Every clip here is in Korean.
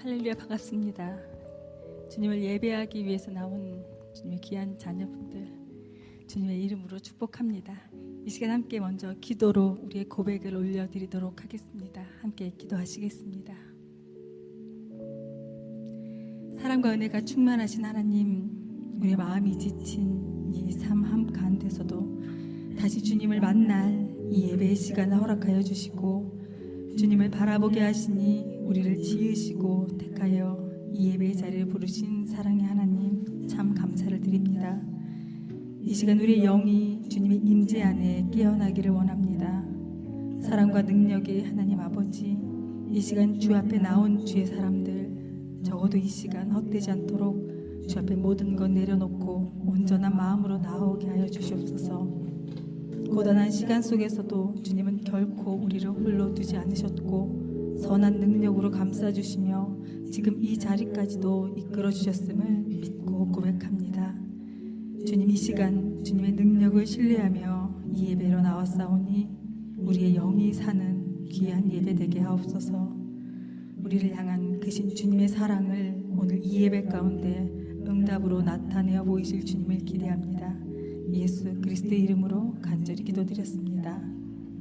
할렐루야, 반갑습니다. 주님을 예배하기 위해서 나온 주님의 귀한 자녀분들, 주님의 이름으로 축복합니다. 이 시간 함께 먼저 기도로 우리의 고백을 올려드리도록 하겠습니다. 함께 기도하시겠습니다. 사랑과 은혜가 충만하신 하나님, 우리의 마음이 지친 이 삶 한가운데서도 다시 주님을 만날 이 예배의 시간을 허락하여 주시고 주님을 바라보게 하시니 우리를 지으시고 택하여 이 예배의 자리를 부르신 사랑의 하나님, 참 감사를 드립니다. 이 시간 우리의 영이 주님의 임재 안에 깨어나기를 원합니다. 사랑과 능력의 하나님 아버지, 이 시간 주 앞에 나온 주의 사람들, 적어도 이 시간 헛되지 않도록 주 앞에 모든 것 내려놓고 온전한 마음으로 나오게 하여 주시옵소서. 고단한 시간 속에서도 주님은 결코 우리를 홀로 두지 않으셨고 선한 능력으로 감싸주시며 지금 이 자리까지도 이끌어 주셨음을 믿고 고백합니다. 주님, 이 시간 주님의 능력을 신뢰하며 이 예배로 나왔사오니 우리의 영이 사는 귀한 예배 되게 하옵소서. 우리를 향한 크신 주님의 사랑을 오늘 이 예배 가운데 응답으로 나타내어 보이실 주님을 기대합니다. 예수 그리스도의 이름으로 간절히 기도드렸습니다.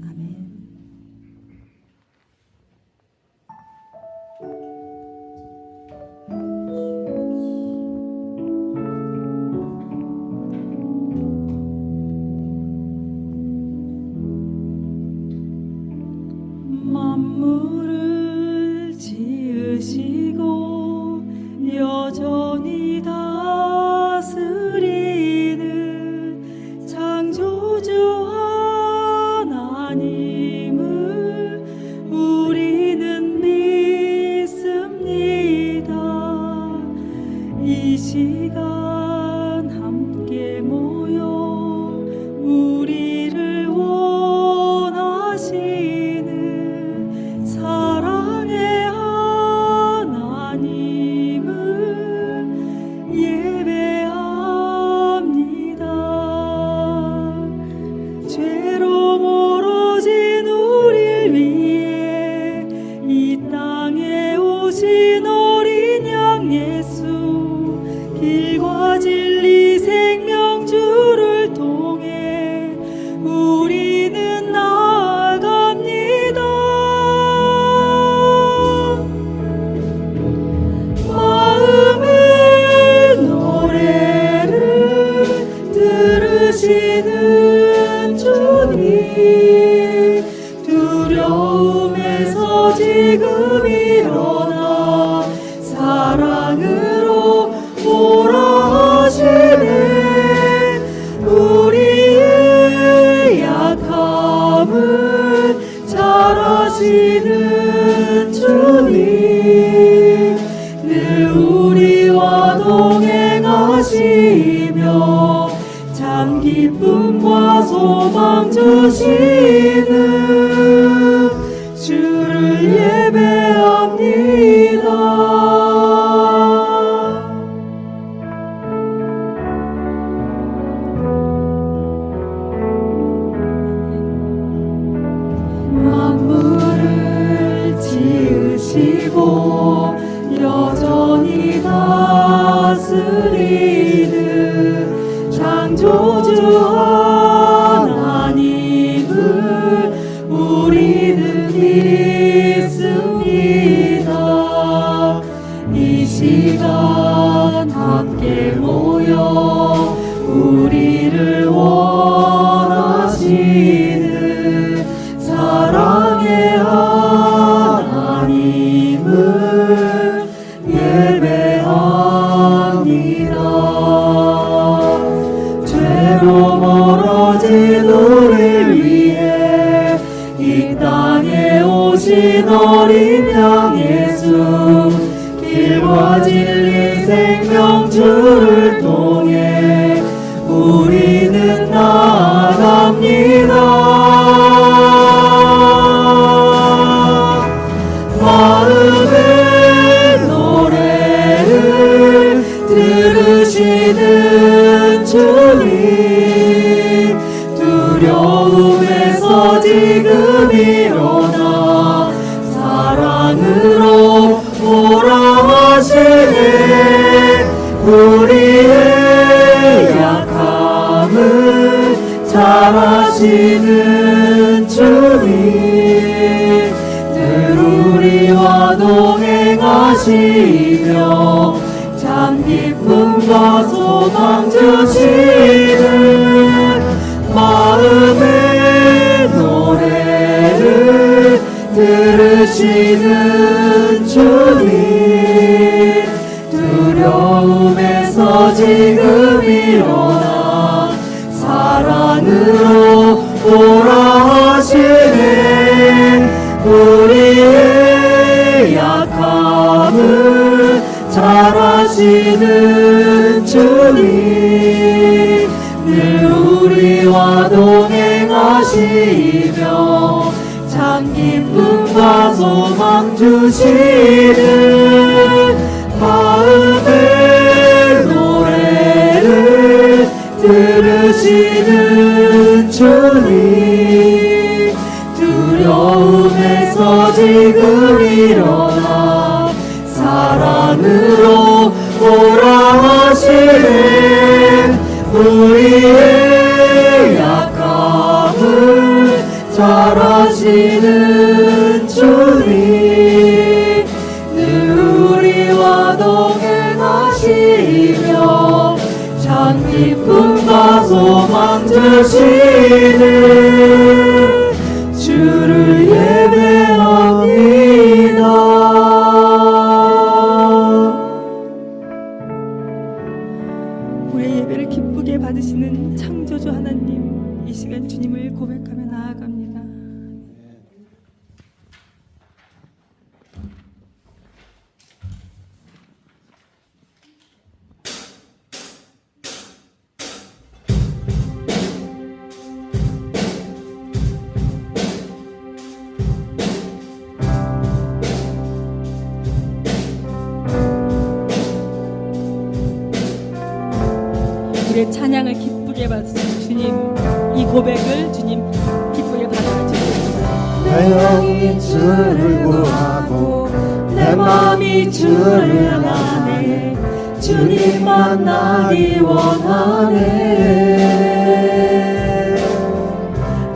아멘. 만물을 지으시고 여전히 다스리는 창조주 하나님을 우리는 믿습니다. 이 시간 함께 모여 우리를 원하시는 사랑의 하나님을 예배합니다. 죄로 멀어진 우리를 위해 이 땅에 오신 어린 양 예수, 길과 진리 생명주를 통해 우리는 나아갑니다. 마음의 노래를 들으시는 주님, 두려움에서 지금 일어나 사랑으로 오라 하시네. 우리의 약함을 잘 아시는 주님, 늘 우리와 동행하시며 참 기쁨과 소망 주시는 주를 예배합니다. 만물을 지으시고 여전히 다스리는 창조주 하나님을 우리는 믿습니다. 이 시간 함께 모여 우리를 원하시는 사랑의 하나님을 예배합니다. 죄로 멀어진 우리를 위해 이 땅에 오신 어린 양 예수, 길과 진리 생명주를 통해 우리는 나아갑니다. 마음의 노래를 들으시는 주님, 두려움에서 지금 일어나 사랑으로 오라 우리의 약함을 잘 아시는 주님, 늘 우리와 동행하시며 참 기쁨과 소망 주시는 마음의 노래를 들으시는 주님, 두려움에서 지금 일어나 사랑으로 오라 하시네. 우리의 약함을 잘 아시는 주님, 늘 우리와 동행하시며 참 기쁨과 소망 주시는 마음의 노래를 들으시는 주님, 두려움에서 지금 일어나 사랑으로 오라 하시네. 우리의 약함을 잘 아시는 주님, 늘 우리와 동행하시며 참 기쁨과 소망 주시는 주를 예배합니다. 우리의 예배를 기쁘게 받으시는 창조주 하나님, 이 시간 주님을 고백하며 나아갑니다. 우리의 찬양을 기쁘게 받으시는 주님, 이 고백을 주님 기쁘게 받아주시옵소서. 내 영이 주를 구하고 내 마음이 주를 향하네. 주님 만나기 원하네.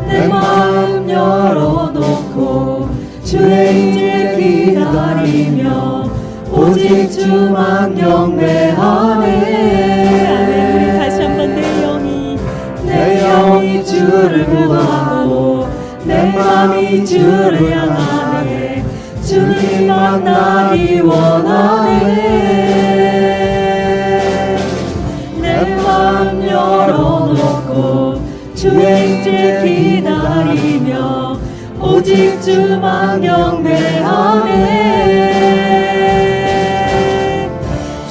내 마음 열어놓고 주의 임재 기다리며 오직 주만 경배하네. 다시 한번 내 영이 주를 구하고 내 마음이 주를 향하네. 주님 만나기 원하네. 내 마음 열어놓고 주의 임재 기다리며 오직 주만 경배하네.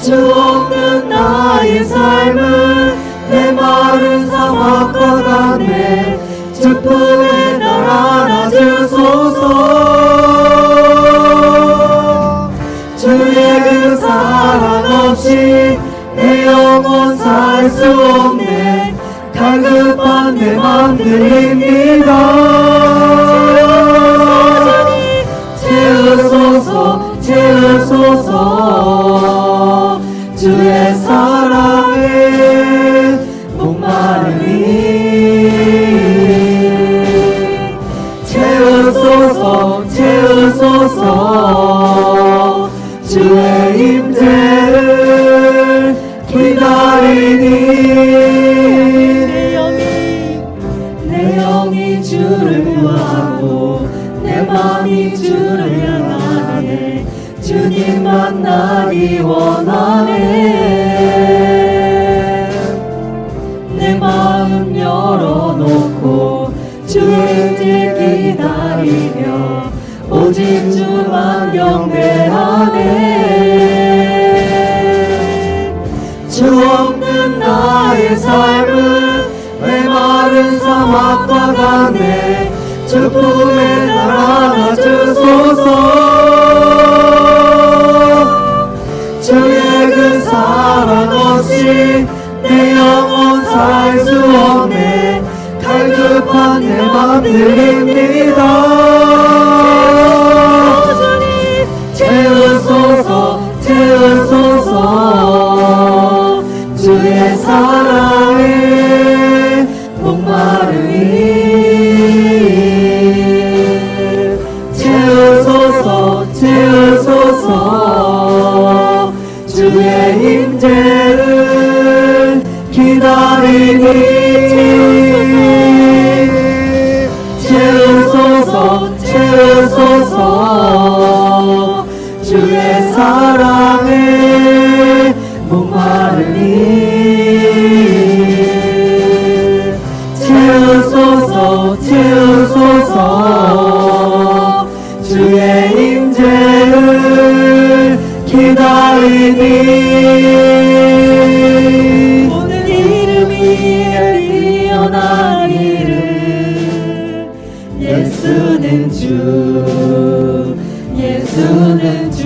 주 없는 나의 삶은 내 마른 사막과 같네. 주 품에 날 안아주소서. 주의 그 사랑 없이 내 영혼 살 수 없네. 갈급한 내 맘 들립니다. 채우소서 채우소서. 주의 사랑에 목마르니 채우소서 채우소서. 주의 임재를 기다리니 내 영이 주를 구하고 내 마음이 주를 향하네. 주님 만나기 원하네. 내 마음 열어놓고 주의 임재 기다리며 오직 주만 경배하네. 주 없는 나의 삶은 메마른 사막과 같네. 주 품에 날 안아주소서. 주의 그 사랑 없이 내 영혼 살 수 없네. 갈급한 내 맘 들립니다. 채우소서 채우소서. 임재를 기다리니 채우소서 채우소서 주의 사랑에 목마르니 채우소서 채우소서 주의 임재를 기다리니 모든 이름 위에 뛰어난 이름 예수는 주 예수는 주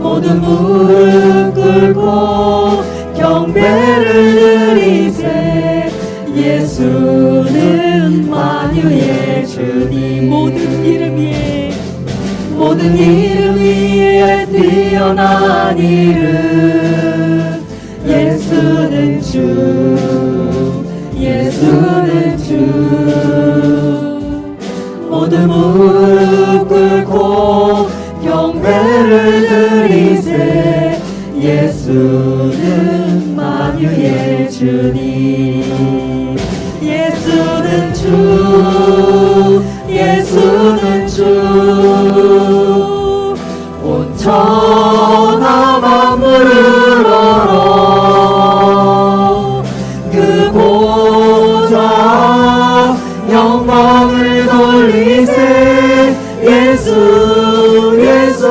모든 무릎 꿇고 경배를 드리세 예수는 만유의 주님 모든 이름 위에 모든 이름 위에 뛰어난 이름 예수는 주 예수는 주 모든 무릎 꿇고 경배를 드리세 예수는 만유의 주님 예수는 주 예수는 주 온 천하 만물을 얼어 그 보좌 영광을 돌리세 예수 예수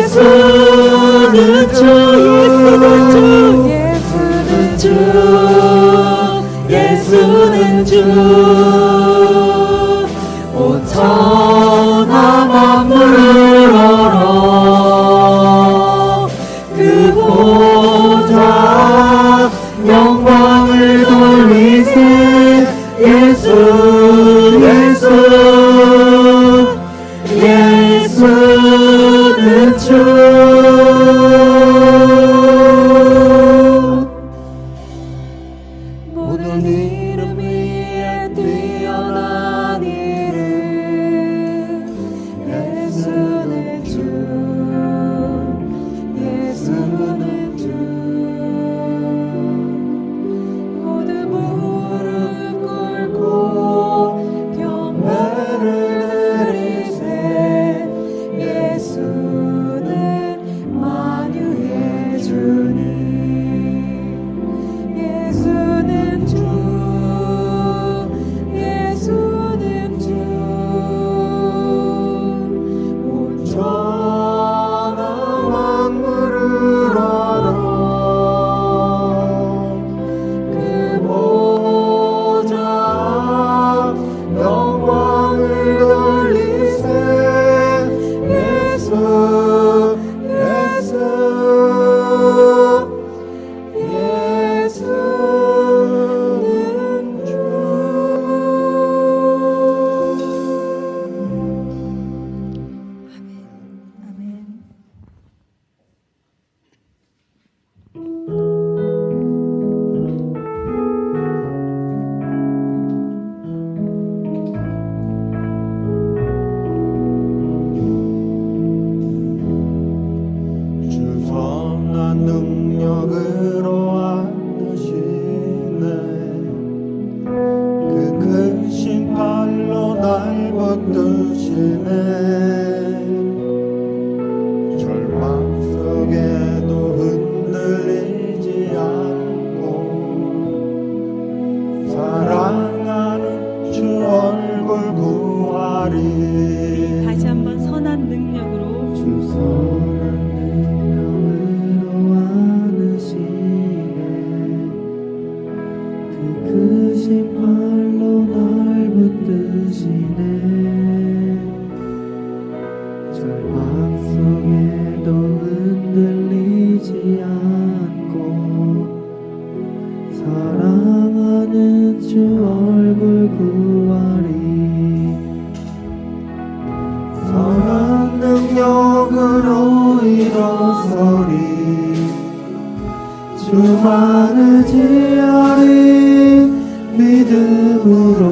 예수는 주 예수는 주 예수는 주 온 천하 만물을 얼어 그 보좌 영광을 돌리세 예수 예수 예수는 주 모든 이름 위에 뛰어난 이름 예수는 주 예수는 주 모든 무릎 꿇고 경배를 드리세 예수는 만유의 주님 예수는 주 예수는 주 온 천하 만물을 얼어 그 보좌 영광을 돌리세 예수 예수 예수는 주 아멘. 주 선한 능력으로 안으시네 그 크신 팔로 날 붙드시네 절망 속에도 흔들리지 않고 사랑하는 주 얼굴 구하리 다시 한번 선한 능력으로 주 선한 능력으로 안으시네 그 크신 팔로 날 붙드시네 절망 속에도 흔들리지 않고 사랑하는 주 얼굴 구하리 선한 능력으로 일어서리 주만을 지하리 믿음으로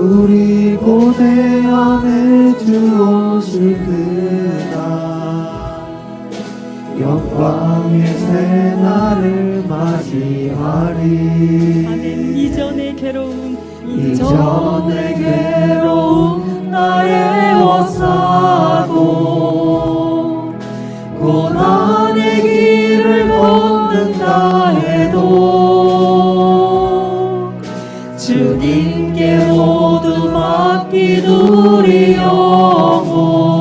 우리 고대 안에 주 오실 그날 영광의 새날을 맞이하리. 아멘. 이전의 괴로움 나의 워사고 고난의 길을 걷는다 해도 주님께 모두 맡기두리 영혼.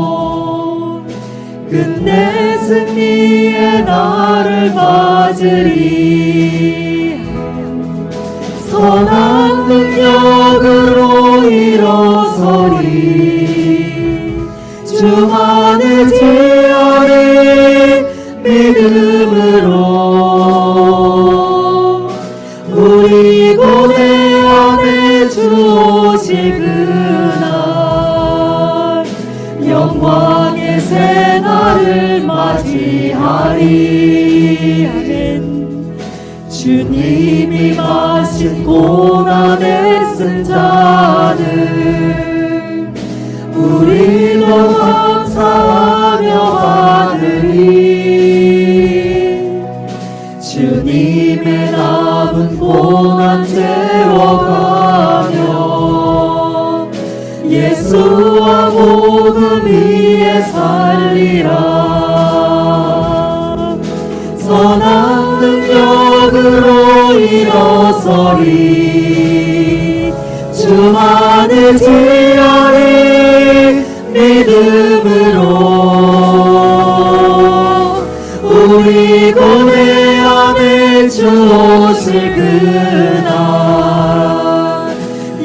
끝내 승리의 날을 맞으리. 선한 능력으로 일어서리. 주만을 지어리. 믿음으로 우리 고대 안에 주 오실 그날 영광의 새날을 맞이하리. 아멘. 주님이 마신 고난의 쓴 잔을 우리도 감사하며 받으리. 주님의 남은 고난 채워가며 예수와 복음 위에 살리라. 선한 능력으로 일어서리. 주만을 지어리. 믿음으로 우리 고대 안에 주 오실 그날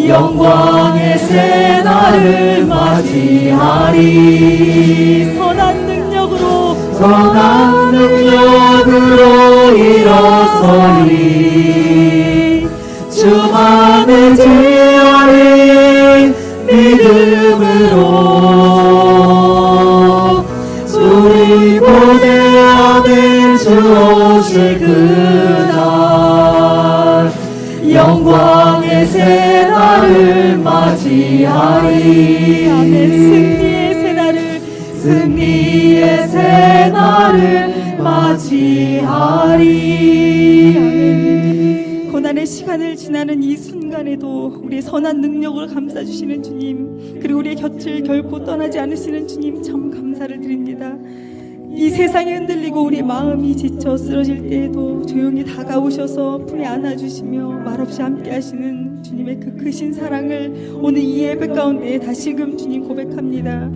영광의 새날을 맞이하리. 선한 능력으로 일어서리. 주만을 지어리. 믿음으로 우리 고대 안에 주 오실 그날 영광의 새날을 맞이하리. 아멘. 승리의 새날을 맞이하리. 아멘. 고난의 시간을 지나는 이 순간에도 우리의 선한 능력을 감싸주시는 주님, 그리고 우리의 곁을 결코 떠나지 않으시는 주님 참 감사를 드립니다. 이 세상에 흔들리고 우리의 마음이 지쳐 쓰러질 때에도 조용히 다가오셔서 품에 안아주시며 말없이 함께 하시는 주님의 그 크신 사랑을 오늘 이 예배 가운데 다시금 주님 고백합니다.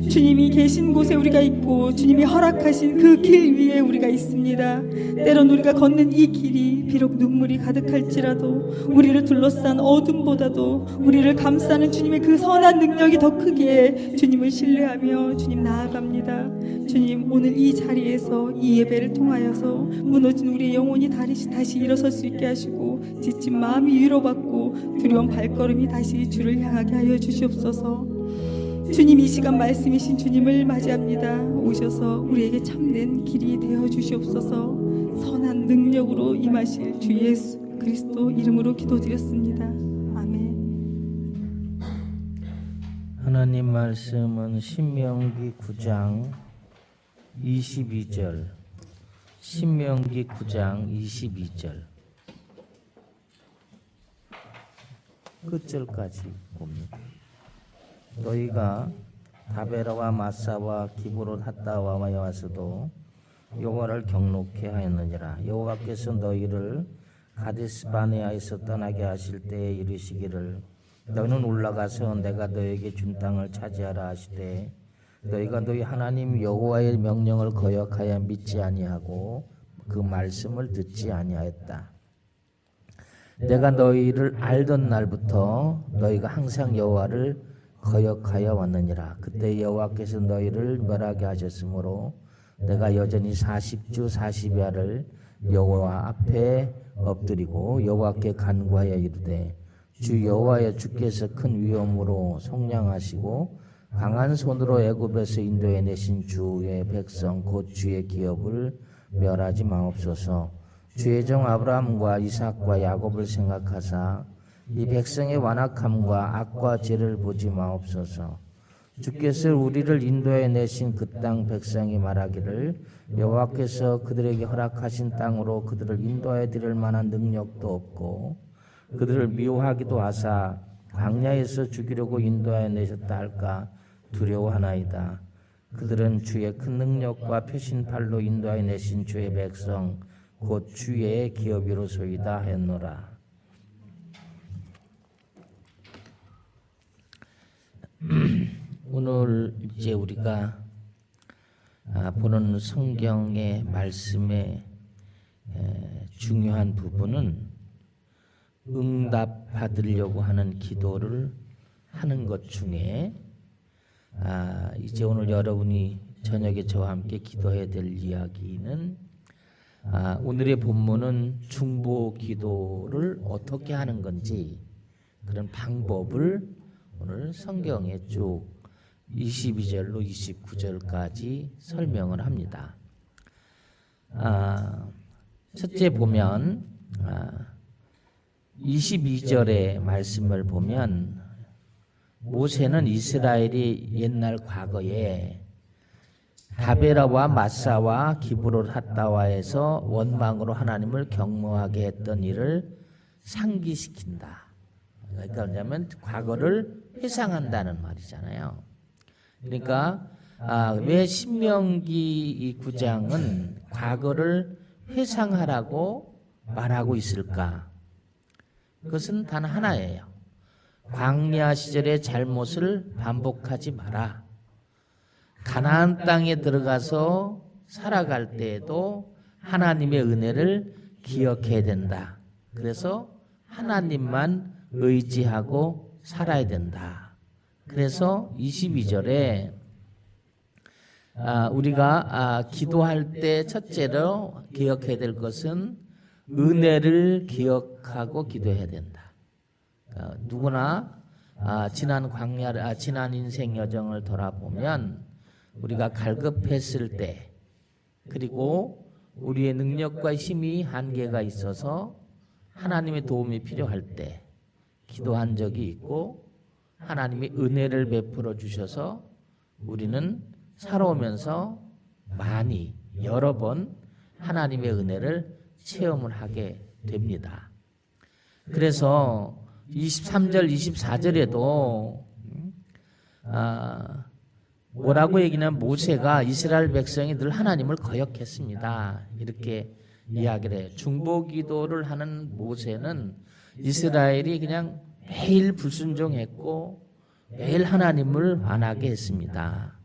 주님이 계신 곳에 우리가 있고 주님이 허락하신 그 길 위에 우리가 있습니다. 때론 우리가 걷는 이 길이 비록 눈물이 가득할지라도 우리를 둘러싼 어둠보다도 우리를 감싸는 주님의 그 선한 능력이 더 크기에 주님을 신뢰하며 주님 나아갑니다. 주님, 오늘 이 자리에서 이 예배를 통하여서 무너진 우리의 영혼이 다시 일어설 수 있게 하시고 지친 마음이 위로받고 두려운 발걸음이 다시 주를 향하게 하여 주시옵소서. 주님, 이 시간 말씀이신 주님을 맞이합니다. 오셔서 우리에게 참된 길이 되어 주시옵소서. 선한 능력으로 임하실 주 예수 그리스도 이름으로 기도드렸습니다. 아멘. 하나님 말씀은 신명기 9장 22절, 신명기 9장 22절 끝절까지 봅니다. 너희가 다베라와 마사와 기브롯 핫다와에 와서도 여호와를 경록해 하였느니라. 여호와께서 너희를 가데스바네아에서 떠나게 하실 때에 이르시기를 너희는 올라가서 내가 너희에게 준 땅을 차지하라 하시되 너희가 너희 하나님 여호와의 명령을 거역하여 믿지 아니하고 그 말씀을 듣지 아니하였다. 내가 너희를 알던 날부터 너희가 항상 여호와를 거역하여 왔느니라. 그때 여호와께서 너희를 멸하게 하셨으므로 내가 여전히 40주 40야를 여호와 앞에 엎드리고 여호와께 간구하여 이르되 주 여호와여 주께서 큰 위엄으로 속량하시고 강한 손으로 애굽에서 인도해 내신 주의 백성 곧 주의 기업을 멸하지 마옵소서. 주의 종 아브라함과 이삭과 야곱을 생각하사 이 백성의 완악함과 악과 죄를 보지 마옵소서. 주께서 우리를 인도해 내신 그 땅 백성이 말하기를 여호와께서 그들에게 허락하신 땅으로 그들을 인도해 드릴 만한 능력도 없고 그들을 미워하기도 하사 광야에서 죽이려고 인도해 내셨다 할까 두려워하나이다. 그들은 주의 큰 능력과 표신팔로 인도해 내신 주의 백성 곧 주의 기업이로소이다 했노라. 오늘 이제 우리가 보는 성경의 말씀의 중요한 부분은 응답받으려고 하는 기도를 하는 것 중에 이제 오늘 여러분이 저녁에 저와 함께 기도해야 될 이야기는 오늘의 본문은 중보 기도를 어떻게 하는 건지 그런 방법을 오늘 성경에 쭉 22절로 29절까지 설명을 합니다. 첫째 보면 22절의 말씀을 보면 모세는 이스라엘이 옛날 과거에 다베라와 마사와 기브롯 핫다와에서 원망으로 하나님을 경모하게 했던 일을 상기시킨다. 그러니까 뭐냐면 과거를 회상한다는 말이잖아요. 그러니까 왜 신명기 이 9장은 과거를 회상하라고 말하고 있을까? 그것은 단 하나예요. 광야 시절의 잘못을 반복하지 마라. 가나안 땅에 들어가서 살아갈 때에도 하나님의 은혜를 기억해야 된다. 그래서 하나님만 의지하고 살아야 된다. 그래서 22절에 우리가 기도할 때 첫째로 기억해야 될 것은 은혜를 기억하고 기도해야 된다. 누구나 지난 인생 여정을 돌아보면 우리가 갈급했을 때 그리고 우리의 능력과 힘이 한계가 있어서 하나님의 도움이 필요할 때 기도한 적이 있고 하나님이 은혜를 베풀어 주셔서 우리는 살아오면서 많이 여러 번 하나님의 은혜를 체험을 하게 됩니다. 그래서 23절 24절에도 뭐라고 얘기냐면 모세가 이스라엘 백성이 늘 하나님을 거역했습니다. 이렇게 이야기를 해요. 중보기도를 하는 모세는 이스라엘이 그냥 매일 불순종했고 매일 하나님을 반하게 했습니다.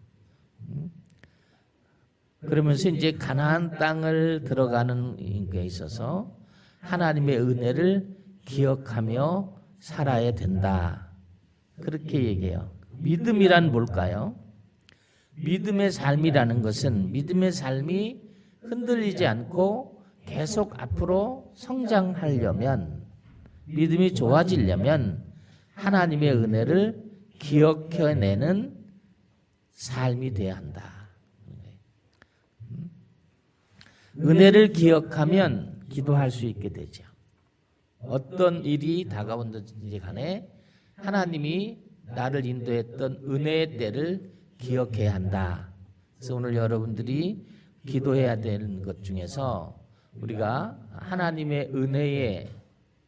그러면서 이제 가나안 땅을 들어가는 데 있어서 하나님의 은혜를 기억하며 살아야 된다. 그렇게 얘기해요. 믿음이란 뭘까요? 믿음의 삶이라는 것은 믿음의 삶이 흔들리지 않고 계속 앞으로 성장하려면 믿음이 좋아지려면 하나님의 은혜를 기억해내는 삶이 돼야 한다. 은혜를 기억하면 기도할 수 있게 되죠. 어떤 일이 다가온든지 간에 하나님이 나를 인도했던 은혜의 때를 기억해야 한다. 그래서 오늘 여러분들이 기도해야 되는 것 중에서 우리가 하나님의 은혜의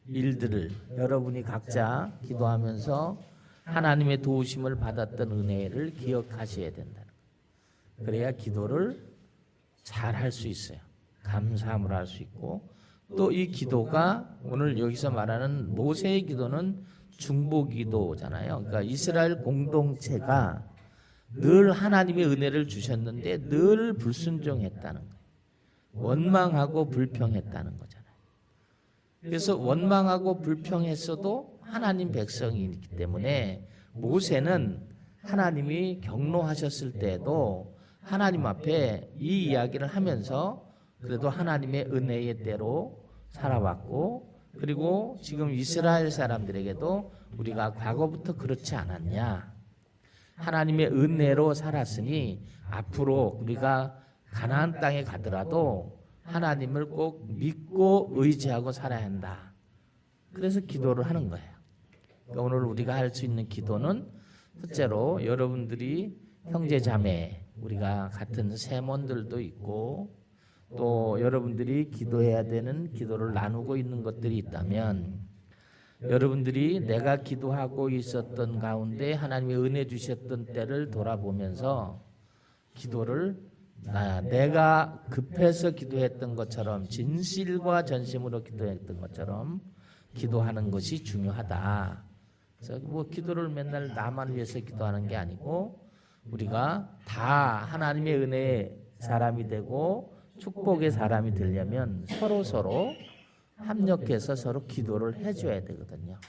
일들을 여러분이 각자 기도하면서 하나님의 도우심을 받았던 은혜를 기억하셔야 된다. 그래야 기도를 잘 할 수 있어요. 감사함을 할 수 있고 또 이 기도가 오늘 여기서 말하는 모세의 기도는 중보기도잖아요. 그러니까 이스라엘 공동체가 늘 하나님의 은혜를 주셨는데 늘 불순종했다는 거예요. 원망하고 불평했다는 거잖아요. 그래서 원망하고 불평했어도 하나님 백성이기 때문에 모세는 하나님이 경노하셨을 때에도 하나님 앞에 이 이야기를 하면서 그래도 하나님의 은혜의 때로 살아왔고 그리고 지금 이스라엘 사람들에게도 우리가 과거부터 그렇지 않았냐. 하나님의 은혜로 살았으니 앞으로 우리가 가나안 땅에 가더라도 하나님을 꼭 믿고 의지하고 살아야 한다. 그래서 기도를 하는 거예요. 그러니까 오늘 우리가 할 수 있는 기도는 첫째로 여러분들이 형제 자매 우리가 같은 세몬들도 있고 또 여러분들이 기도해야 되는 기도를 나누고 있는 것들이 있다면 여러분들이 내가 기도하고 있었던 가운데 하나님이 은혜 주셨던 때를 돌아보면서 기도를 내가 급해서 기도했던 것처럼 진실과 전심으로 기도했던 것처럼 기도하는 것이 중요하다. 그래서 뭐 기도를 맨날 나만 위해서 기도하는 게 아니고 우리가 다 하나님의 은혜의 사람이 되고 축복의 사람이 되려면 서로 합력해서 서로 기도를 해줘야 되거든요.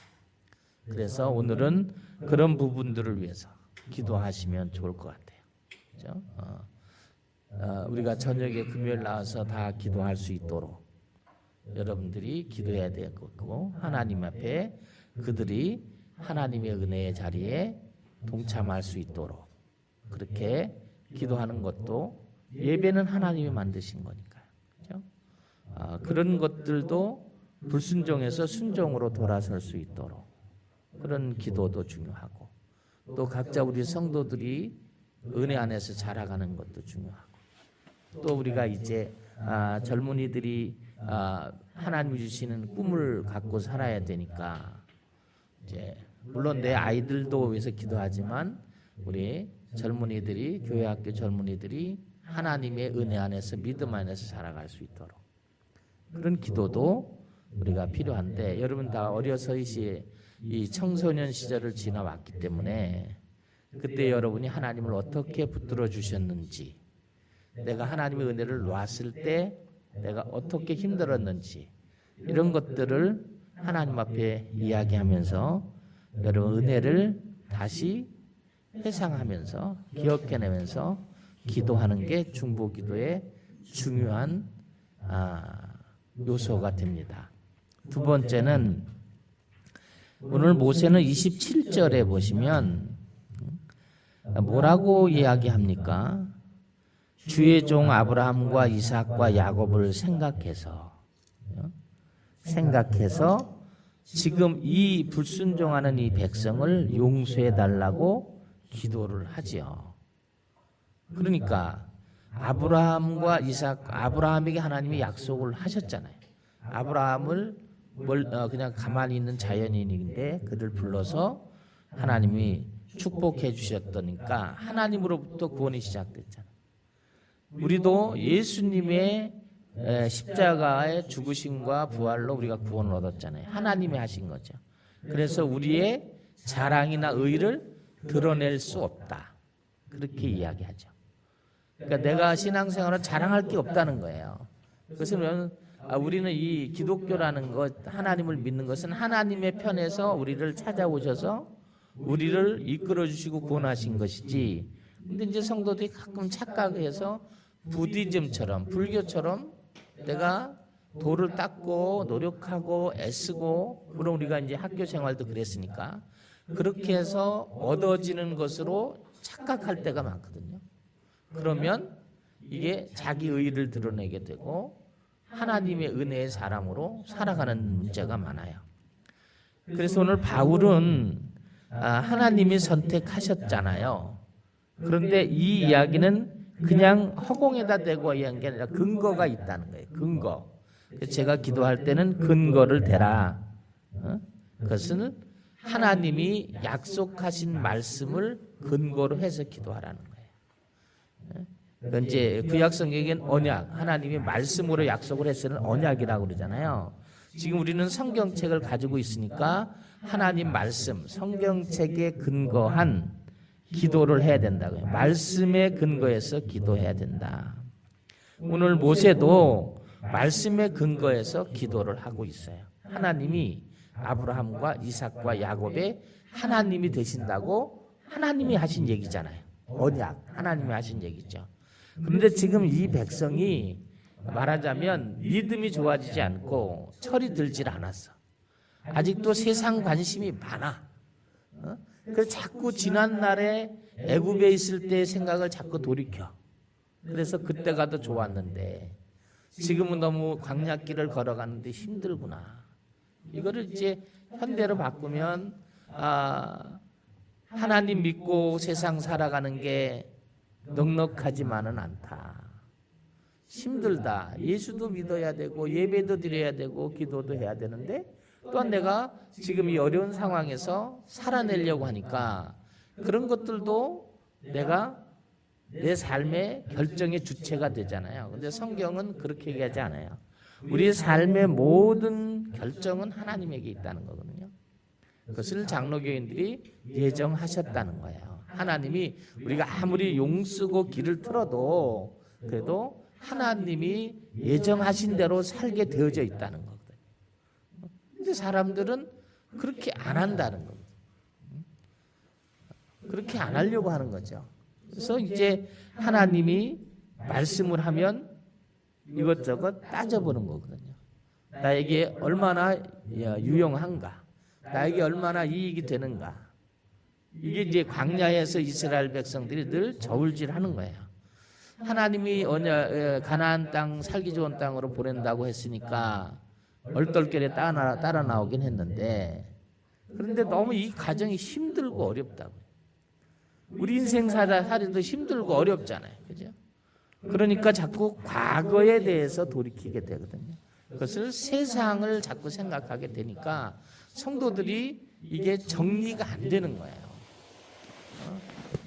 그래서 오늘은 그런 부분들을 위해서 기도하시면 좋을 것 같아요. 그렇죠? 우리가 저녁에 금요일 나와서 다 기도할 수 있도록 여러분들이 기도해야 될 거고 하나님 앞에 그들이 하나님의 은혜의 자리에 동참할 수 있도록 그렇게 기도하는 것도 예배는 하나님이 만드신 거니까요. 그렇죠? 그런 것들도 불순종해서 순종으로 돌아설 수 있도록 그런 기도도 중요하고 또 각자 우리 성도들이 은혜 안에서 자라가는 것도 중요하고 또 우리가 이제 젊은이들이 하나님이 주시는 꿈을 갖고 살아야 되니까 이제 물론 내 아이들도 위해서 기도하지만 우리 젊은이들이 교회 학교 젊은이들이 하나님의 은혜 안에서 믿음 안에서 살아갈 수 있도록 그런 기도도 우리가 필요한데 여러분 다 어려서 이 청소년 시절을 지나왔기 때문에 그때 여러분이 하나님을 어떻게 붙들어 주셨는지 내가 하나님의 은혜를 놓았을 때 내가 어떻게 힘들었는지 이런 것들을 하나님 앞에 이야기하면서 여러분 은혜를 다시 회상하면서 기억해내면서 기도하는 게 중보기도의 중요한 요소가 됩니다. 두 번째는 오늘 모세는 27절에 보시면 뭐라고 이야기합니까? 주의 종 아브라함과 이삭과 야곱을 생각해서 지금 이 불순종하는 이 백성을 용서해 달라고 기도를 하지요. 그러니까 아브라함과 이삭, 아브라함에게 하나님이 약속을 하셨잖아요. 아브라함을 그냥 가만히 있는 자연인인데 그를 불러서 하나님이 축복해 주셨다니까 하나님으로부터 구원이 시작됐잖아요. 우리도 예수님의 십자가의 죽으심과 부활로 우리가 구원을 얻었잖아요. 하나님이 하신 거죠. 그래서 우리의 자랑이나 의를 드러낼 수 없다. 그렇게 이야기하죠. 그러니까 내가 신앙생활을 자랑할 게 없다는 거예요. 그것은 우리는 이 기독교라는 것, 하나님을 믿는 것은 하나님의 편에서 우리를 찾아오셔서 우리를 이끌어 주시고 구원하신 것이지. 근데 이제 성도들이 가끔 착각해서 부디즘처럼 불교처럼 내가 도를 닦고 노력하고 애쓰고 그럼 우리가 이제 학교 생활도 그랬으니까 그렇게 해서 얻어지는 것으로 착각할 때가 많거든요. 그러면 이게 자기 의의를 드러내게 되고 하나님의 은혜의 사람으로 살아가는 문제가 많아요. 그래서 오늘 바울은 하나님이 선택하셨잖아요. 그런데 이 이야기는 그냥 허공에다 대고 이야기한 게 아니라 근거가 있다는 거예요. 근거. 제가 기도할 때는 근거를 대라. 그것은 하나님이 약속하신 말씀을 근거로 해서 기도하라는 거예요. 그러니까 이제 구약성경에는 언약, 하나님이 말씀으로 약속을 했으면 언약이라고 그러잖아요. 지금 우리는 성경책을 가지고 있으니까 하나님 말씀, 성경책에 근거한 기도를 해야 된다고요. 말씀에 근거해서 기도해야 된다. 오늘 모세도 말씀에 근거해서 기도를 하고 있어요. 하나님이 아브라함과 이삭과 야곱의 하나님이 되신다고 하나님이 하신 얘기잖아요. 언약, 하나님이 하신 얘기죠. 그런데 지금 이 백성이 말하자면 믿음이 좋아지지 않고 철이 들질 않았어. 아직도 세상 관심이 많아. 그래서 자꾸 지난날에 애굽에 있을 때의 생각을 자꾸 돌이켜. 그래서 그때가 더 좋았는데 지금은 너무 광야길을 걸어가는데 힘들구나. 이거를 이제 현대로 바꾸면 하나님 믿고 세상 살아가는 게 넉넉하지만은 않다. 힘들다. 예수도 믿어야 되고 예배도 드려야 되고 기도도 해야 되는데 또한 내가 지금 이 어려운 상황에서 살아내려고 하니까 그런 것들도 내가 내 삶의 결정의 주체가 되잖아요. 근데 성경은 그렇게 얘기하지 않아요. 우리의 삶의 모든 결정은 하나님에게 있다는 거거든요. 그것을 장로교인들이 예정하셨다는 거예요. 하나님이 우리가 아무리 용쓰고 길을 틀어도 그래도 하나님이 예정하신 대로 살게 되어져 있다는 거거든요. 근데 사람들은 그렇게 안 한다는 겁니다. 그렇게 안 하려고 하는 거죠. 그래서 이제 하나님이 말씀을 하면 이것저것 따져보는 거거든요. 나에게 얼마나 유용한가? 나에게 얼마나 이익이 되는가? 이게 이제 광야에서 이스라엘 백성들이 늘 저울질하는 거예요. 하나님이 가나안 땅 살기 좋은 땅으로 보낸다고 했으니까 얼떨결에 따라 나오긴 했는데 그런데 너무 이 과정이 힘들고 어렵다고. 우리 인생 살이도 힘들고 어렵잖아요. 그죠? 그러니까 자꾸 과거에 대해서 돌이키게 되거든요. 그것을 세상을 자꾸 생각하게 되니까 성도들이 이게 정리가 안 되는 거예요.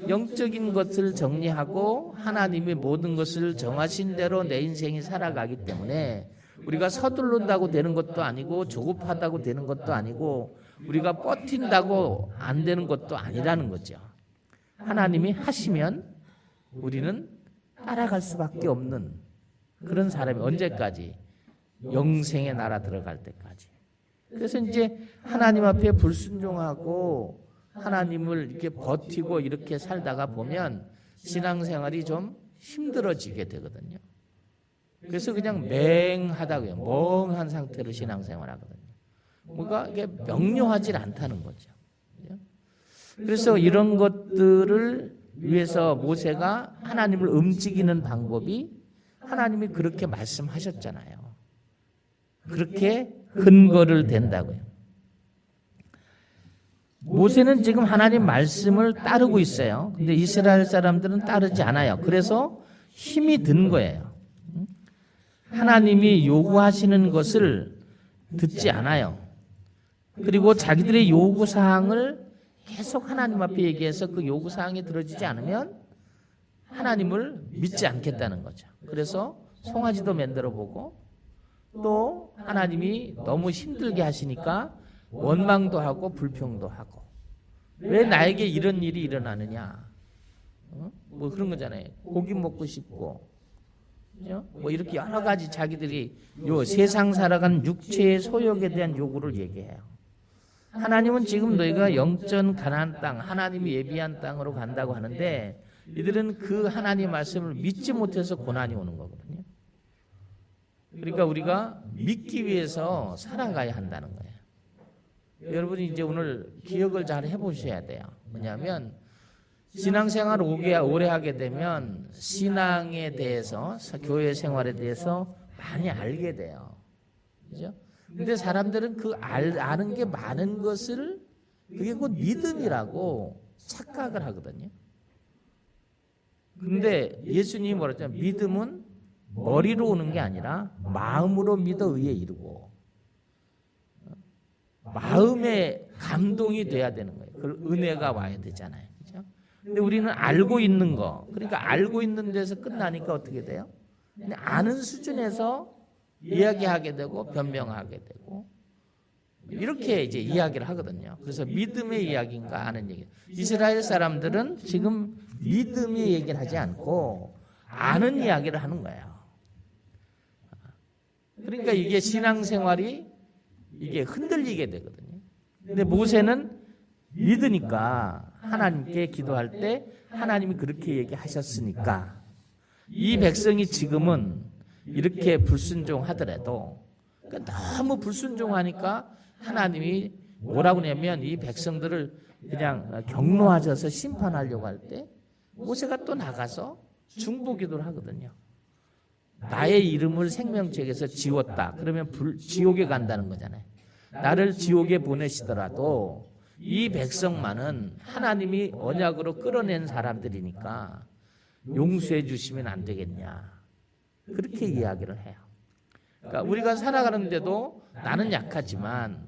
영적인 것을 정리하고 하나님이 모든 것을 정하신 대로 내 인생이 살아가기 때문에 우리가 서둘른다고 되는 것도 아니고 조급하다고 되는 것도 아니고 우리가 버틴다고 안 되는 것도 아니라는 거죠. 하나님이 하시면 우리는 따라갈 수밖에 없는 그런 사람이 언제까지? 영생의 나라 들어갈 때까지. 그래서 이제 하나님 앞에 불순종하고 하나님을 이렇게 버티고 이렇게 살다가 보면 신앙생활이 좀 힘들어지게 되거든요. 그래서 그냥 맹하다고요. 멍한 상태로 신앙생활 하거든요. 뭔가 이게 명료하지 않다는 거죠. 그래서 이런 것들을 위해서 모세가 하나님을 움직이는 방법이 하나님이 그렇게 말씀하셨잖아요. 그렇게 근거를 댄다고요. 모세는 지금 하나님 말씀을 따르고 있어요. 근데 이스라엘 사람들은 따르지 않아요. 그래서 힘이 든 거예요. 하나님이 요구하시는 것을 듣지 않아요. 그리고 자기들의 요구사항을 계속 하나님 앞에 얘기해서 그 요구사항이 들어지지 않으면 하나님을 믿지 않겠다는 거죠. 그래서 송아지도 만들어보고 또 하나님이 너무 힘들게 하시니까 원망도 하고 불평도 하고 왜 나에게 이런 일이 일어나느냐 뭐 그런 거잖아요. 고기 먹고 싶고 그죠? 뭐 이렇게 여러 가지 자기들이 요 세상 살아가는 육체의 소욕에 대한 요구를 얘기해요. 하나님은 지금 너희가 영전 가나안 땅 하나님이 예비한 땅으로 간다고 하는데 이들은 그 하나님 말씀을 믿지 못해서 고난이 오는 거거든요. 그러니까 우리가 믿기 위해서 살아가야 한다는 거예요. 여러분이 이제 오늘 기억을 잘 해보셔야 돼요. 뭐냐면 신앙생활 오래 하게 되면 신앙에 대해서 교회 생활에 대해서 많이 알게 돼요. 그죠? 근데 사람들은 그 아는 게 많은 것을 그게 곧 믿음이라고 착각을 하거든요. 근데 예수님이 뭐라 했잖아요. 믿음은 머리로 오는 게 아니라 마음으로 믿어 의에 이르고 마음에 감동이 돼야 되는 거예요. 그 은혜가 와야 되잖아요. 그렇죠? 근데 우리는 알고 있는 거, 그러니까 알고 있는 데서 끝나니까 어떻게 돼요? 근데 아는 수준에서 이야기하게 되고 변명하게 되고 이렇게 이제 이야기를 하거든요. 그래서 믿음의 이야기인가 아는 얘기. 이스라엘 사람들은 지금 믿음의 얘기를 하지 않고 아는 이야기를 하는 거예요. 그러니까 이게 신앙생활이 이게 흔들리게 되거든요. 근데 모세는 믿으니까 하나님께 기도할 때 하나님이 그렇게 얘기하셨으니까 이 백성이 지금은 이렇게 불순종하더라도 그러니까 너무 불순종하니까 하나님이 뭐라고 하냐면 이 백성들을 그냥 경노하셔서 심판하려고 할 때 모세가 또 나가서 중보기도를 하거든요. 나의 이름을 생명책에서 지웠다. 그러면 지옥에 간다는 거잖아요. 나를 지옥에 보내시더라도 이 백성만은 하나님이 언약으로 끌어낸 사람들이니까 용서해 주시면 안 되겠냐. 그렇게 이야기를 해요. 그러니까 우리가 살아가는데도 나는 약하지만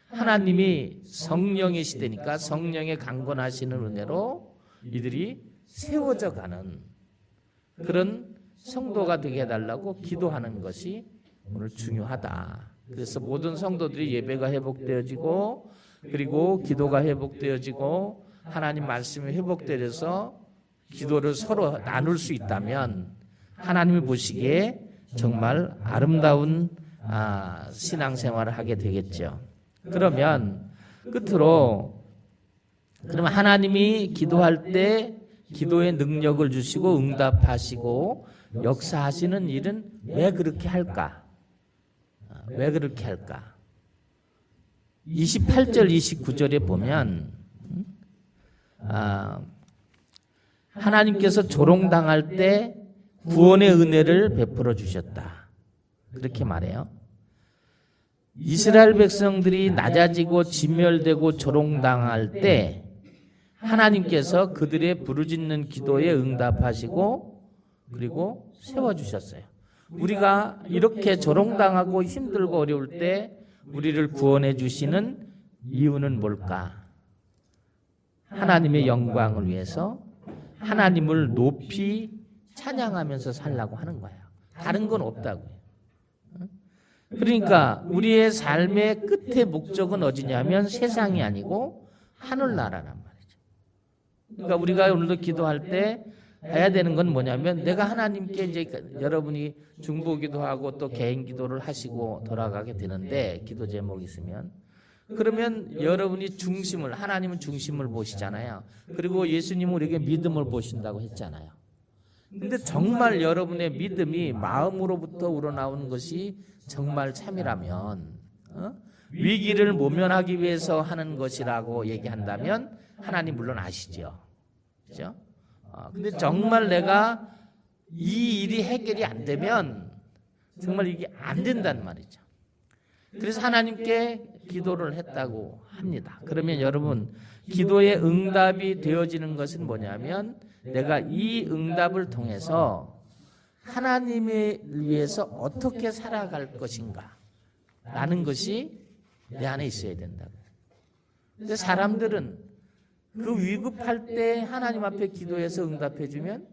하나님이 성령의 시대니까 성령의 강건하시는 은혜로 이들이 세워져 가는 그런 성도가 되게 해달라고 기도하는 것이 오늘 중요하다. 그래서 모든 성도들이 예배가 회복되어지고 그리고 기도가 회복되어지고 하나님 말씀이 회복되어서 기도를 서로 나눌 수 있다면 하나님이 보시기에 정말 아름다운 신앙생활을 하게 되겠죠. 그러면 끝으로 그러면 하나님이 기도할 때 기도의 능력을 주시고 응답하시고 역사하시는 일은 왜 그렇게 할까? 왜 그렇게 할까? 28절 29절에 보면 하나님께서 조롱당할 때 구원의 은혜를 베풀어 주셨다. 그렇게 말해요. 이스라엘 백성들이 낮아지고 진멸되고 조롱당할 때 하나님께서 그들의 부르짖는 기도에 응답하시고 그리고 세워주셨어요. 우리가 이렇게 조롱당하고 힘들고 어려울 때 우리를 구원해 주시는 이유는 뭘까? 하나님의 영광을 위해서 하나님을 높이 찬양하면서 살라고 하는 거예요. 다른 건 없다고요. 그러니까 우리의 삶의 끝의 목적은 어디냐면 세상이 아니고 하늘나라란 말이죠. 그러니까 우리가 오늘도 기도할 때 해야 되는 건 뭐냐면 내가 하나님께 이제 여러분이 중보기도 하고 또 개인 기도를 하시고 돌아가게 되는데 기도 제목이 있으면 그러면 여러분이 중심을 하나님은 중심을 보시잖아요. 그리고 예수님은 우리에게 믿음을 보신다고 했잖아요. 근데 정말 여러분의 믿음이 마음으로부터 우러나오는 것이 정말 참이라면 위기를 모면하기 위해서 하는 것이라고 얘기한다면 하나님 물론 아시죠. 그렇죠? 근데 정말 내가 이 일이 해결이 안 되면 정말 이게 안 된단 말이죠. 그래서 하나님께 기도를 했다고 합니다. 그러면 여러분 기도의 응답이 되어지는 것은 뭐냐면 내가 이 응답을 통해서 하나님을 위해서 어떻게 살아갈 것인가 라는 것이 내 안에 있어야 된다고요. 근데 사람들은 그 위급할 때 하나님 앞에 기도해서 응답해 주면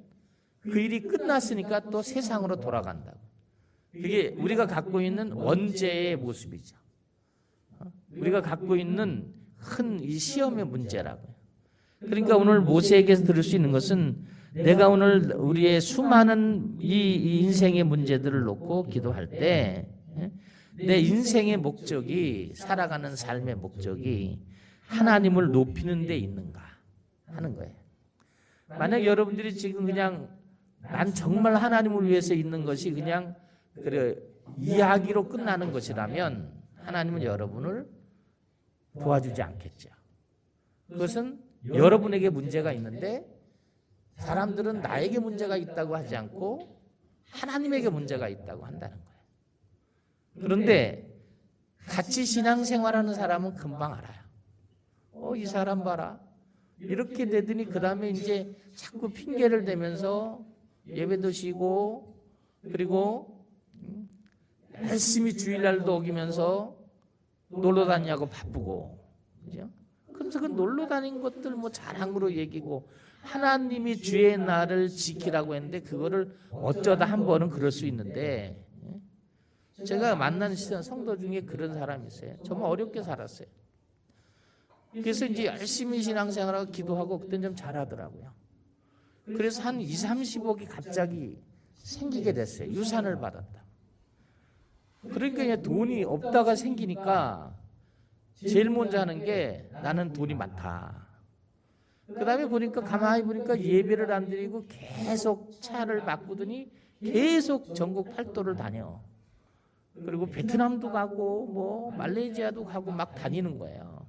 그 일이 끝났으니까 또 세상으로 돌아간다고. 그게 우리가 갖고 있는 원죄의 모습이죠. 우리가 갖고 있는 큰 이 시험의 문제라고요. 그러니까 오늘 모세에게서 들을 수 있는 것은 내가 오늘 우리의 수많은 이 인생의 문제들을 놓고 기도할 때 내 인생의 목적이 살아가는 삶의 목적이 하나님을 높이는 데 있는가 하는 거예요. 만약 여러분들이 지금 그냥 난 정말 하나님을 위해서 있는 것이 그냥 그래 이야기로 끝나는 것이라면 하나님은 여러분을 도와주지 않겠죠. 그것은 여러분에게 문제가 있는데 사람들은 나에게 문제가 있다고 하지 않고 하나님에게 문제가 있다고 한다는 거예요. 그런데 같이 신앙생활하는 사람은 금방 알아요. 이 사람 봐라. 이렇게 되더니 그 다음에 이제 자꾸 핑계를 대면서 예배도 쉬고 그리고 열심히 주일날도 어기면서 놀러 다니냐고 바쁘고 그죠? 그러면서 그 놀러 다닌 것들 뭐 자랑으로 얘기고 하나님이 주의 날을 지키라고 했는데 그거를 어쩌다 한 번은 그럴 수 있는데 제가 만난 성도 중에 그런 사람이 있어요. 정말 어렵게 살았어요. 그래서 이제 열심히 신앙생활하고 기도하고 그때는 좀 잘하더라고요. 그래서 한 20, 30억이 갑자기 생기게 됐어요. 유산을 받았다. 그러니까 그냥 돈이 없다가 생기니까 제일 먼저 하는 게 나는 돈이 많다. 그 다음에 보니까 가만히 보니까 예배를 안 드리고 계속 차를 바꾸더니 계속 전국 팔도를 다녀. 그리고 베트남도 가고 뭐 말레이시아도 가고 막 다니는 거예요.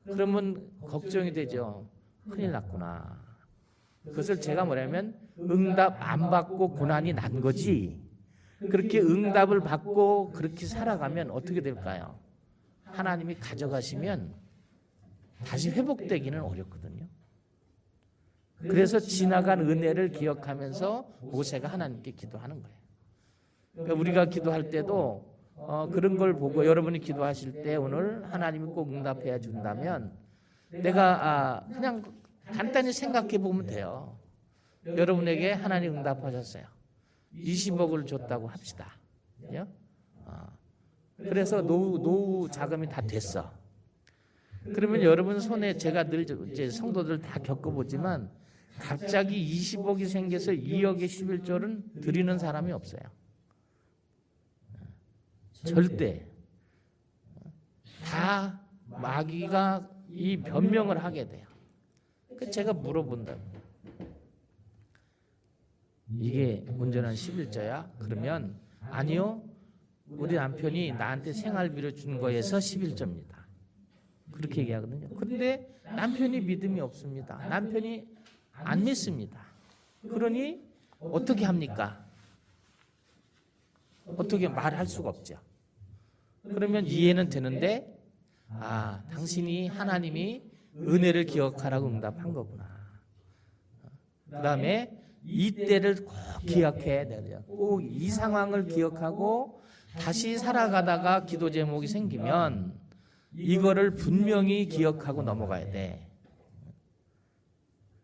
그러면 걱정이 되죠. 큰일 났구나. 그것을 제가 뭐냐면 응답 안 받고 고난이 난 거지. 그렇게 응답을 받고 그렇게 살아가면 어떻게 될까요? 하나님이 가져가시면 다시 회복되기는 어렵거든요. 그래서 지나간 은혜를 기억하면서 모세가 하나님께 기도하는 거예요. 그러니까 우리가 기도할 때도 그런 걸 보고 여러분이 기도하실 때 오늘 하나님이 꼭 응답해 준다면 내가 그냥 간단히 생각해 보면 돼요. 여러분에게 하나님 응답하셨어요. 20억을 줬다고 합시다. 그래서 노후 자금이 다 됐어. 그러면 여러분 손에 제가 늘 이제 성도들 다 겪어보지만 갑자기 20억이 생겨서 2억의 11조는 드리는 사람이 없어요. 절대. 다 마귀가 이 변명을 하게 돼요. 그 제가 물어본다. 이게 온전한 11조야? 그러면 아니요. 우리 남편이 나한테 생활비를 준 거에서 11조입니다. 그렇게 얘기하거든요. 그런데 남편이 믿음이 없습니다. 남편이 안 믿습니다. 그러니 어떻게 합니까? 어떻게 말할 수가 없죠. 그러면 이해는 되는데 당신이 하나님이 은혜를 기억하라고 응답한 거구나. 그 다음에 이때를 꼭 기억해야 돼요. 꼭 이 상황을 기억하고 다시 살아가다가 기도 제목이 생기면 이거를 분명히 기억하고 넘어가야 돼.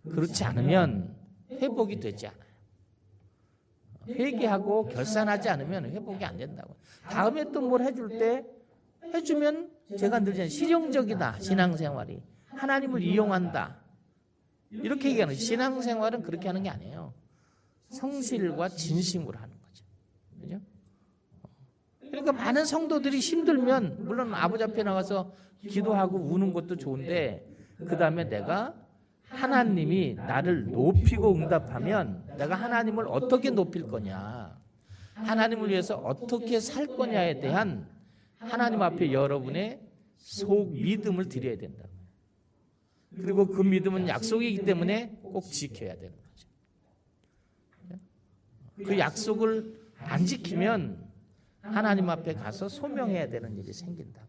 그렇지 않으면 회복이 되지 않아요. 회개하고 결산하지 않으면 회복이 안 된다고. 다음에 또 뭘 해줄 때 해주면 제가 늘 실용적이다. 신앙생활이. 하나님을 이용한다. 이렇게 얘기하는 신앙생활은 그렇게 하는 게 아니에요. 성실과 진심으로 하는 거죠. 그죠? 그러니까 많은 성도들이 힘들면 물론 아버지 앞에 나가서 기도하고 우는 것도 좋은데 그 다음에 내가 하나님이 나를 높이고 응답하면 내가 하나님을 어떻게 높일 거냐, 하나님을 위해서 어떻게 살 거냐에 대한 하나님 앞에 여러분의 속 믿음을 드려야 된다. 그리고 그 믿음은 약속이기 때문에 꼭 지켜야 되는 거죠. 그 약속을 안 지키면 하나님 앞에 가서 소명해야 되는 일이 생긴다.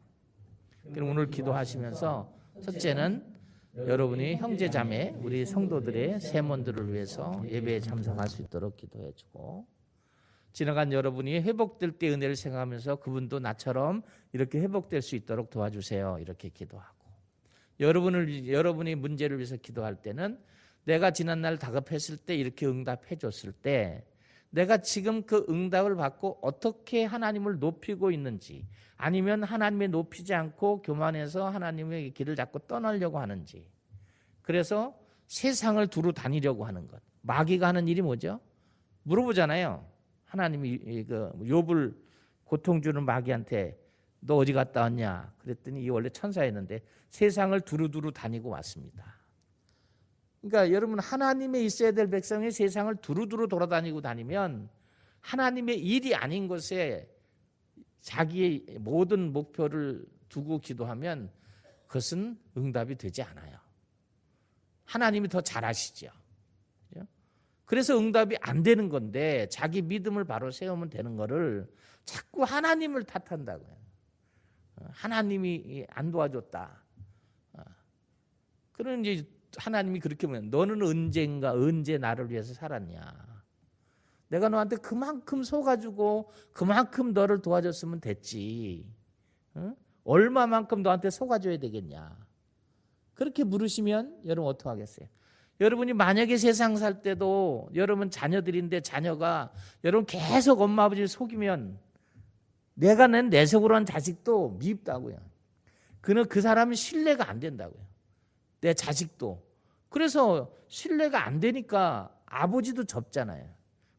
그럼 오늘 기도하시면서 첫째는 여러분이 형제자매 우리 성도들의 세몬들을 위해서 예배에 참석할 수 있도록 기도해주고, 지나간 여러분이 회복될 때 은혜를 생각하면서 그분도 나처럼 이렇게 회복될 수 있도록 도와주세요. 이렇게 기도하고, 여러분이 문제를 위해서 기도할 때는 내가 지난날 다급했을 때 이렇게 응답해 줬을 때 내가 지금 그 응답을 받고 어떻게 하나님을 높이고 있는지, 아니면 하나님의 높이지 않고 교만해서 하나님의 길을 자꾸 떠나려고 하는지, 그래서 세상을 두루 다니려고 하는 것. 마귀가 하는 일이 뭐죠? 물어보잖아요. 하나님이 그 욥을 고통 주는 마귀한테 너 어디 갔다 왔냐? 그랬더니 이 원래 천사였는데 세상을 두루두루 다니고 왔습니다. 그러니까 여러분, 하나님의 있어야 될 백성이 세상을 두루두루 돌아다니고 다니면 하나님의 일이 아닌 것에 자기의 모든 목표를 두고 기도하면 그것은 응답이 되지 않아요. 하나님이 더 잘 아시죠. 그래서 응답이 안 되는 건데 자기 믿음을 바로 세우면 되는 거를 자꾸 하나님을 탓한다고요. 하나님이 안 도와줬다. 그런 이제 하나님이 그렇게 보면 너는 언제 나를 위해서 살았냐. 내가 너한테 그만큼 속아주고 그만큼 너를 도와줬으면 됐지. 얼마만큼 너한테 속아줘야 되겠냐. 그렇게 물으시면 여러분 어떡하겠어요? 여러분이 만약에 세상 살 때도 여러분 자녀들인데 자녀가 여러분 계속 엄마 아버지를 속이면 내가 낸 내속으로 한 자식도 미흡다고요. 그 사람은 신뢰가 안 된다고요. 내 자식도. 그래서 신뢰가 안 되니까 아버지도 접잖아요.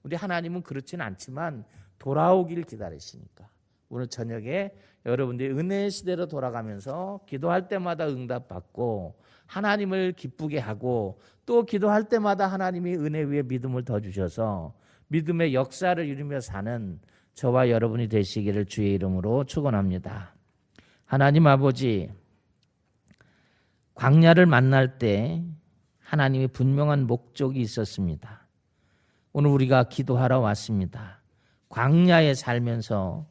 우리 하나님은 그렇지는 않지만 돌아오길 기다리시니까 오늘 저녁에 여러분들이 은혜의 시대로 돌아가면서 기도할 때마다 응답받고 하나님을 기쁘게 하고 또 기도할 때마다 하나님이 은혜 위에 믿음을 더 주셔서 믿음의 역사를 이루며 사는 저와 여러분이 되시기를 주의 이름으로 축원합니다. 하나님 아버지, 광야를 만날 때 하나님의 분명한 목적이 있었습니다. 오늘 우리가 기도하러 왔습니다. 광야에 살면서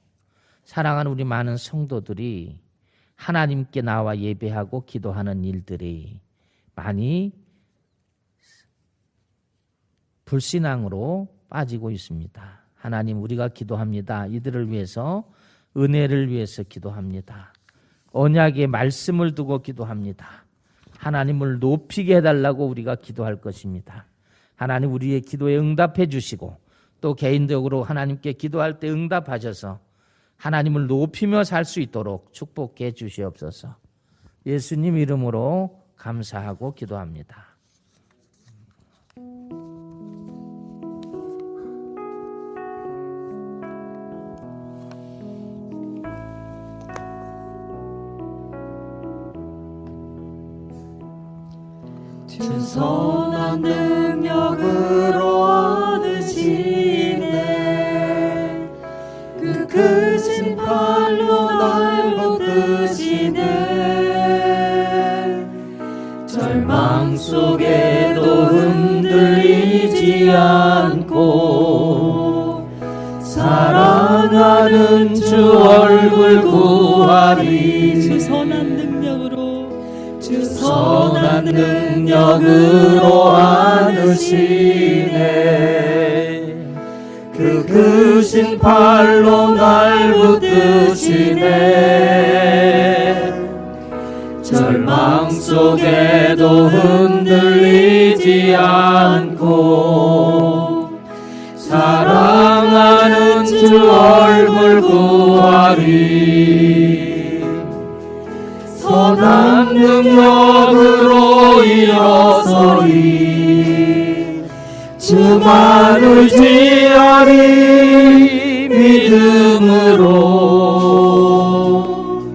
사랑하는 우리 많은 성도들이 하나님께 나와 예배하고 기도하는 일들이 많이 불신앙으로 빠지고 있습니다. 하나님, 우리가 기도합니다. 이들을 위해서, 은혜를 위해서 기도합니다. 언약의 말씀을 두고 기도합니다. 하나님을 높이게 해달라고 우리가 기도할 것입니다. 하나님, 우리의 기도에 응답해 주시고 또 개인적으로 하나님께 기도할 때 응답하셔서 하나님을 높이며 살 수 있도록 축복해 주시옵소서. 예수님 이름으로 감사하고 기도합니다. 주 선한 능력으로 안으시네 그 크신 팔로 날 붙드시네 절망 속에도 흔들리지 않고 사랑하는 주 얼굴 구하리 주 선한 능력으로 안으시네 그 크신 팔로 날 붙드시네 절망 속에도 흔들리지 않고 사랑하는 주 얼굴 구하리 선한 능력으로 일어서리 주만을 지하리 믿음으로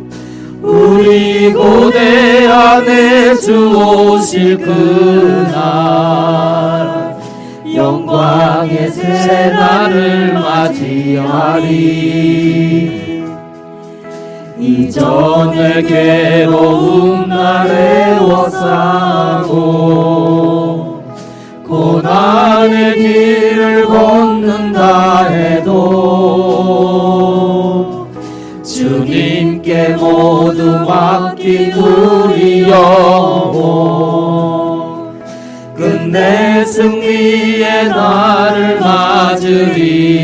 우리 고대 안에 주 오실 그날 영광의 새날을 맞이하리 이전의 괴로움 날에 워싸고 고난의 길을 걷는다 해도 주님께 모두 맡긴 우리 영혼 끝내 승리의 날을 맞으리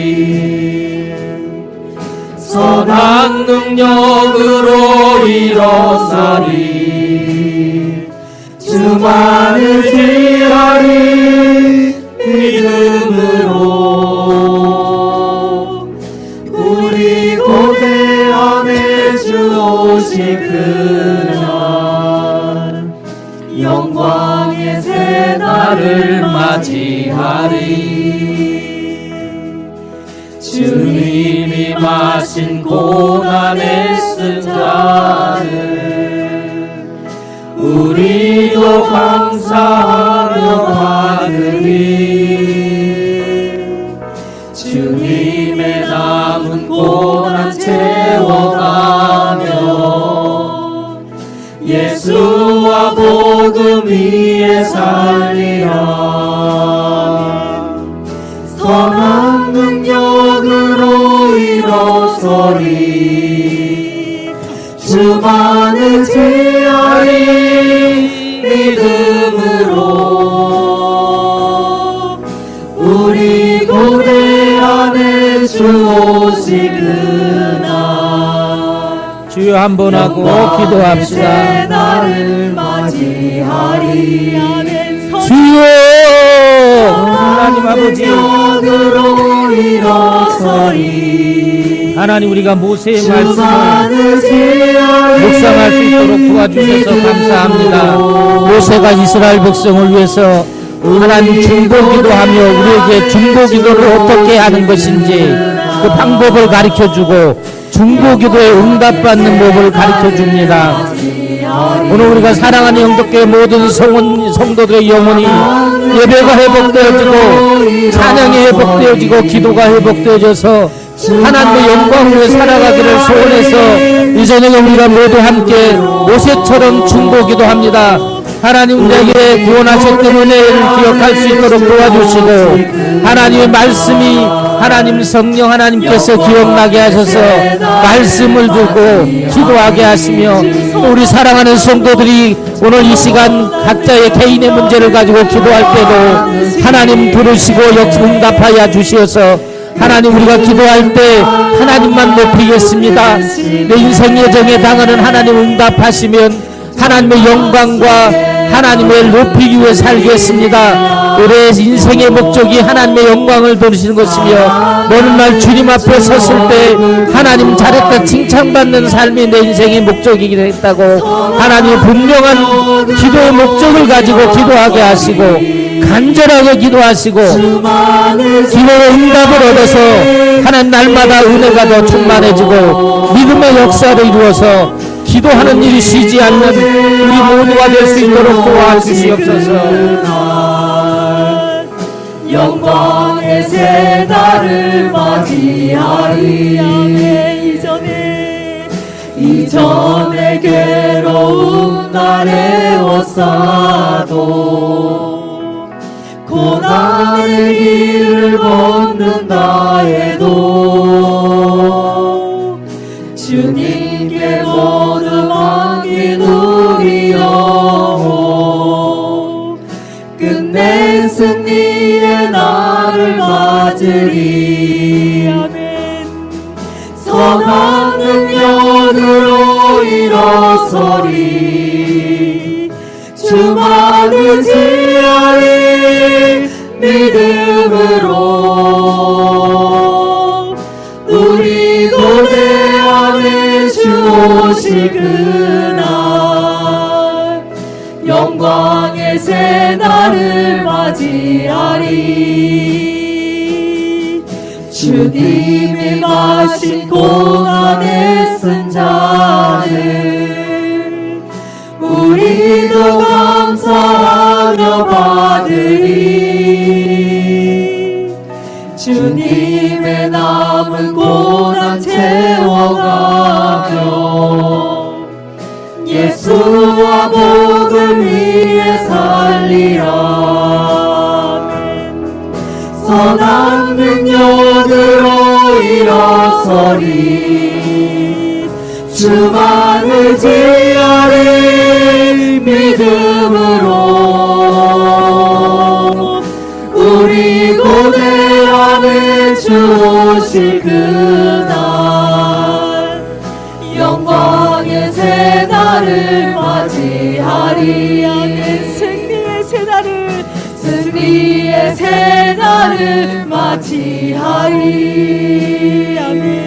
선한 능력으로 일어서리 주만을 지하리 믿음으로 우리 고대 안에 주 오실 그날 영광의 새날을 맞이하리 주님이 마신 고난의 쓴 잔을 우리도 감사하며 받으리 주님의 남은 고난 채워가며 예수와 복음 위에 살리라 선한 능력으로 일어서리 주만을 지하리 믿음으로 우리 고대 안에 주 오실 그날 주여 한번 하고 기도합시다. 나를 맞이하리 주여 하나님 아버지 하나님 우리가 모세의 말씀을 묵상할 수 있도록 도와주셔서 감사합니다. 모세가 이스라엘 백성을 위해서 하나님 중보기도하며 우리에게 중보기도를 어떻게 하는 것인지 그 방법을 가르쳐주고 중보기도에 응답받는 법을 가르쳐줍니다. 오늘 우리가 사랑하는 영덕교회 모든 성도들의 영혼이 예배가 회복되어지고 찬양이 회복되어지고 기도가 회복되어져서 하나님의 영광으로 살아가기를 소원해서 이 저녁에 우리가 모두 함께 모세처럼 중보기도합니다. 하나님 내게 구원하셨던 은혜를 기억할 수 있도록 도와주시고 하나님의 말씀이 하나님 성령 하나님께서 기억나게 하셔서 말씀을 두고 기도하게 하시며 우리 사랑하는 성도들이 오늘 이 시간 각자의 개인의 문제를 가지고 기도할 때도 하나님 들으시고 응답하여 주시어서 하나님 우리가 기도할 때 하나님만 높이겠습니다. 내 인생 여정에 당하는 하나님 응답하시면 하나님의 영광과 하나님을 높이기 위해 살겠습니다. 우리의 인생의 목적이 하나님의 영광을 돌리시는 것이며 어느 날 주님 앞에 섰을 때 하나님 잘했다 칭찬받는 삶이 내 인생의 목적이게 됐다고 하나님의 분명한 기도의 목적을 가지고 기도하게 하시고 간절하게 기도하시고 기도의 응답을 얻어서 하나님 날마다 은혜가 더 충만해지고 믿음의 역사를 이루어서 기도하는 일이 쉬지 않는 우리 모두가 될 수 있도록 도와주시옵소서. 영광의 새 날을 맞이하리. 이전에 괴로운 날에 왔사도 고난의 길을 걷는다 해도 주님께 모두 맡긴 우리 영혼 끝내 승리의 날을 맞으리. 아멘. 선한 능력으로 일어서리. 주만을 지하리. 믿음으로 우리 고대 안에 주 오실 그날 영광의 새 날을 맞이하리. 주님이 마신 고난의 쓴 잔을 우리도 감사하며 받으리. 주님의 남은 고난 채워가며 예수와 복을 위해 살리라. 선한 능력으로 일어서리. 주만을 지하리. 믿음으로 우리 고대 안에 주 오실 그날 영광의 새 날을 맞이하리. 승리의 새 날을 승리의 새 날을 맞이하리. 아멘.